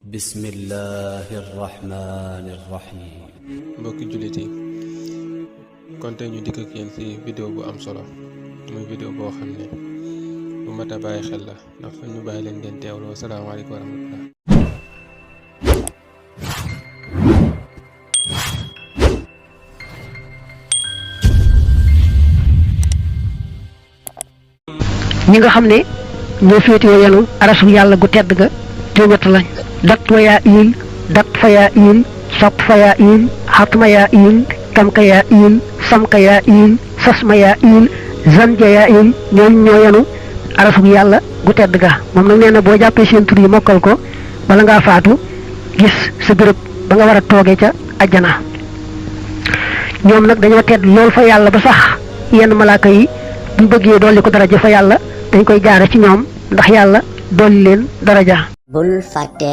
bismillahi rahmani rahim. mbokki jullit yi kon tey ñu dikk ak yéen ci vidéo bu am solo muy vidéo boo xam ne bu mat a bàyyi xel la ndax fa ñu bàyyi leen ngeen teewlu. asalaamaaleykum wa rahmatullah. ñi nga xam ne ñoo féetewoo yanu arasu yàlla gu tedd ga juróom-ñett lañ dat wayaa iin dat fayaa iin sopp fayaa iin xatma yaa iin tamka yaa iin samka yaa iin sasma yaa iin zanja yaa iin ñooñu ñoo yanu arasu yàlla gu tedd ga. moom nag nee na boo jàppee seen tur yi mokkal ko bala ngaa faatu gis sa béréb ba nga war a toogee ca ajjana. ñoom nag dañoo tedd lool fa yàlla ba sax yenn malaaka yi buñ bëggee dolli ko daraja fa yàlla dañ koy jaare ci ñoom ndax yàlla dolli leen daraja. bul fàtte